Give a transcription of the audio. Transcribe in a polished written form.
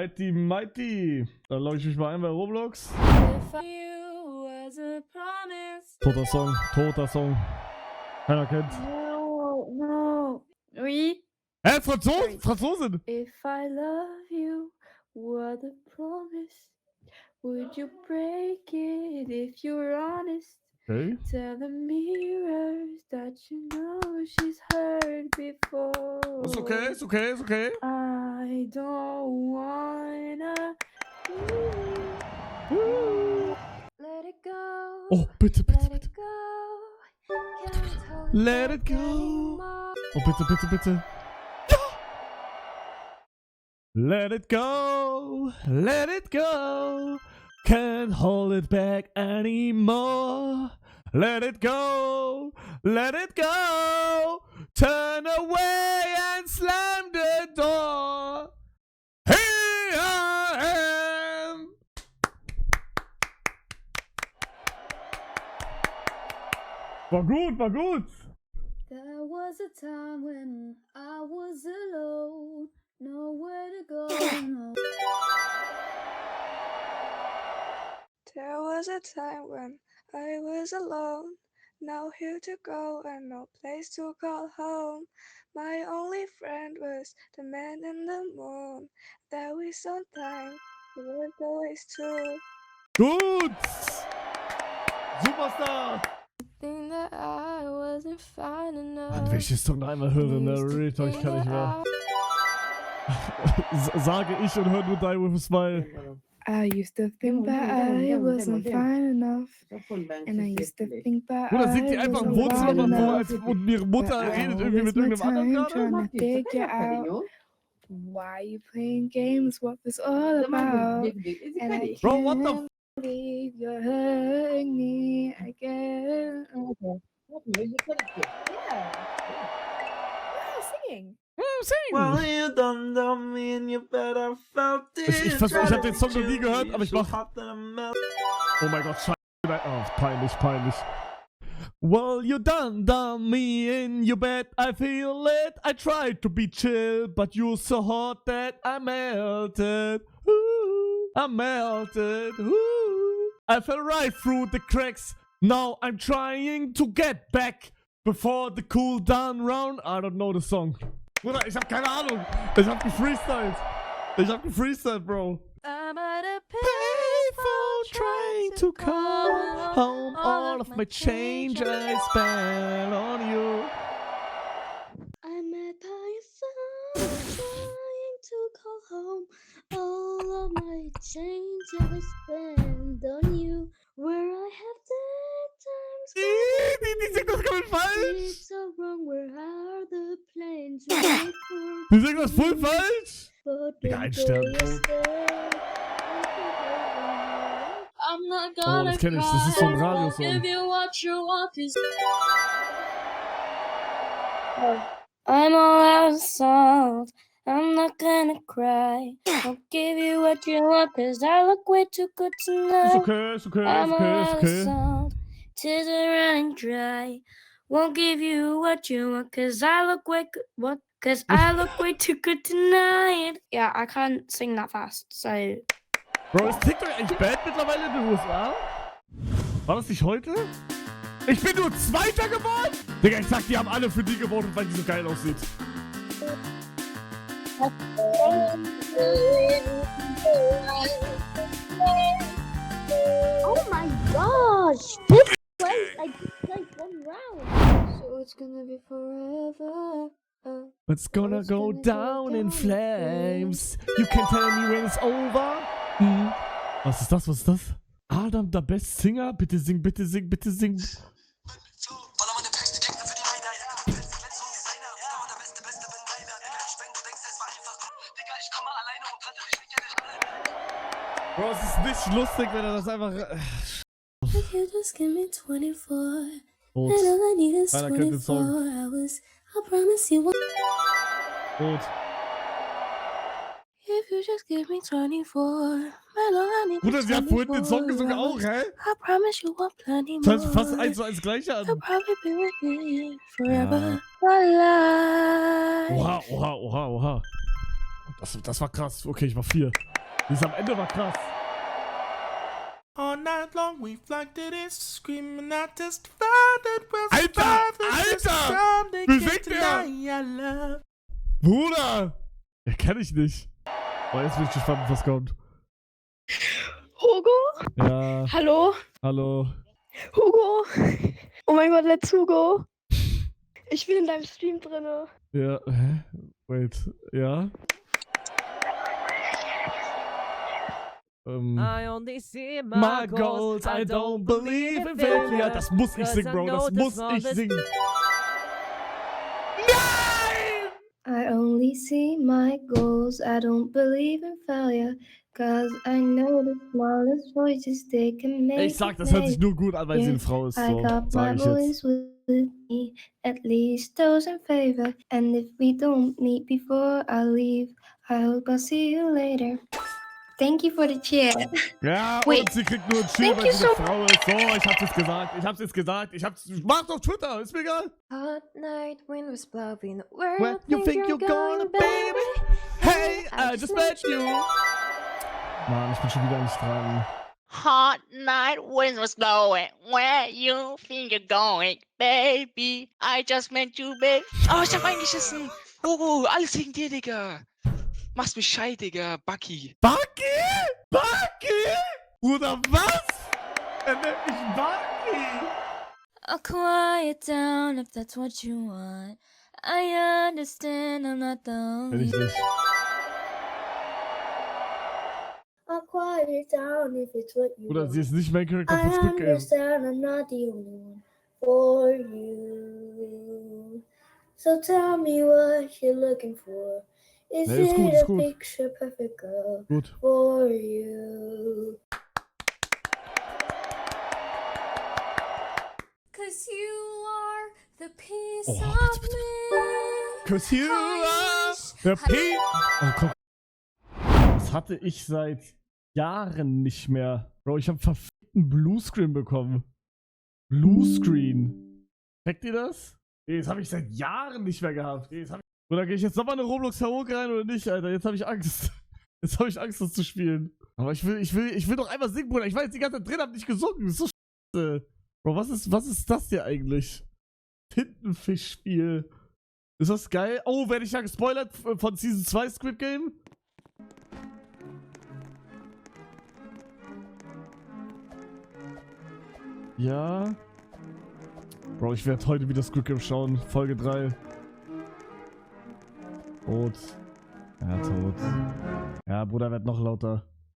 Mighty, Mighty. Dann logge ich mich mal ein bei Roblox. Toter Song, toter Song. Keiner kennt. No. Oui. Hä, Franzosen? Franzosen? If I love you, what a promise. Would you break it if you're honest? Okay. Tell the mirrors that you know she's heard before. Ist okay, ist okay, ist okay. I don't wanna let it go. Oh, bitte, bitte, Let bitte. it go. Can't hold Let it back go. anymore. Oh, bitte, bitte, bitte. Ja! Let it go. Let it go. Can't hold it back anymore. Let it go. Let it go. Turn away and slam the door. Here I am. War gut, war gut. There was a time when I was alone, nowhere to go. No. There was a time when I was alone, no here to go and no place to call home. My only friend was the man in the moon. That we sometimes were always true. Gut. Superstar. Think that I wasn't fine enough. Mann, wenn ich das Song noch einmal höre, ne, Real Talk, ich kann nicht mehr. Sage ich und höre nur Die With A Smile. I used to think that I wasn't fine enough. And I used to think that Oder singt die einfach im Wohnzimmer vor, als und ihre Mutter redet irgendwie mit irgendeinem anderen gerade? Trying to figure out why you playing games, what this all about. And I Bro, what the can't believe you're hurting me again. Okay. Singing. Well, you done me and you better felt it. Ich hab den Song noch nie gehört, aber ich mach... Oh mein Gott, scheiße. Oh, peinlich, peinlich. Well, you done me in your bed, I feel it. I tried to be chill, but you're so hot that I melted. Ooh, I melted. Ooh. I fell right through the cracks. Now I'm trying to get back before the cool down round. I don't know the song. Bruder, ich hab keine Ahnung. Ich hab gefreestylt. Bro. I'm at a Payphone trying to come home. All of my change I spent on you. I'm at payphone trying to call home. All of my change I spend on you. Where I have Die singt das komplett falsch. It's so wrong. Where are the planes? Wait for Die singt das voll falsch. but Digga, ein Stern. I'm not Oh, gonna das kenn ich. Das ist so ein Radiosong. give you what you want, 'cause I'm all out of salt. I'm not gonna cry. I'll give you what you want, 'cause I look way too good Ist tonight. okay, ist okay, I'm ist all okay, ist out of okay. salt. Tears are running dry. Won't give you what you want, 'cause I look way good. What? 'Cause I look way too good tonight. Yeah, I can't sing that fast, so. Bro, ist TikTok eigentlich bad mittlerweile in den USA? War das nicht heute? Ich bin nur Zweiter geworden? Digga, ich sag, die haben alle für die gewonnen, weil die so geil aussieht. Oh my gosh! This place, I just played one round. So it's gonna be forever. It's gonna go down in flames. You can tell me when it's over. Hm. Was ist das? Was ist das? Adam, der Best Singer? Bitte sing, bitte sing, bitte sing. Bro, es ist nicht lustig, wenn er das einfach... If you just give me 24, Rot. and all I need is Keiner kennt den 24 Song. hours. I promise you one. Rot. If you just give me 24, and all I need Bruder, is sie hat vorhin den Song 24 gesungen auch, hours. hä? I promise you want plenty Das more. hört sich fast 1:1 gleich I'll an. probably be with you forever. My life. Oha. Das war krass. Okay, ich war 4. Die ist am Ende war krass. All night long we flocked to this, screaming out testify that we're Alter! Wie singt der? Bruder! Ja, kenn ich nicht. Oh, jetzt bin ich gespannt, was kommt. Hugo? Ja, Hallo? hallo. Hugo? Oh mein Gott, let's Hugo. Ich bin in deinem Stream drinne. Ja, hä? Wait, ja? I only see My goals, I don't believe in failure. Das muss ich singen, Bro, das muss ich singen. Nein! I only see my goals. I don't believe in failure. Cause I know the smallest voices they can make. Ich sag, das hört sich nur gut an, weil sie eine Frau ist. I So, got sag my ich boys jetzt. with me, at least those in favor. And if we don't meet before I leave, I hope I'll see you later. Thank you for the cheer. Ja, Wait. und sie kriegt nur ein Cheer, Thank weil you sie eine so- Frau ist. So, ich hab's jetzt gesagt. Mach's auf Twitter, ist mir egal. Hot night, wind was blowing. Where Where you think you're going, baby? Hey, I just met you. Mann, ich bin schon wieder nicht dran. Hot night, wind was blowing. Where you think you're going, baby? I just met you, babe. Oh, ich hab eingeschissen. Oh, alles wegen dir, Digga. Machst mich schei, Digga. Bucky. Bucky? Bucky? Bruder, was? Er nennt mich Bucky. I'll quiet down if that's what you want. I understand I'm not the Kenn only ich nicht. I'll quiet down if it's what you Bruder, sie ist nicht mein Charakter I von Squid Game. understand I'm not the only one for you. So tell me what you're looking for. Is Nee, ist gut, it ist a gut. picture perfect girl Gut. for you? Cause you are the piece Oh, of bitte, me. Cause you are the P. Oh, guck. Das hatte ich seit Jahren nicht mehr. Bro, ich hab verfickten Bluescreen bekommen. Bluescreen. Checkt ihr das? Nee, das habe ich seit Jahren nicht mehr gehabt. Nee, oder gehe ich jetzt nochmal eine Roblox Karaoke rein oder nicht, Alter? Jetzt habe ich Angst. Jetzt habe ich Angst, das zu spielen. Aber ich will doch einmal singen, Bruder. Ich war jetzt die ganze Zeit drin, hab nicht gesungen. Das ist so scheiße. Bro, was ist das hier eigentlich? Tintenfischspiel. Ist das geil? Oh, werde ich ja gespoilert von Season 2 Squid Game? Ja. Bro, ich werde heute wieder Squid Game schauen. Folge 3. Tot. Ja, tot. Ja, Bruder wird noch lauter.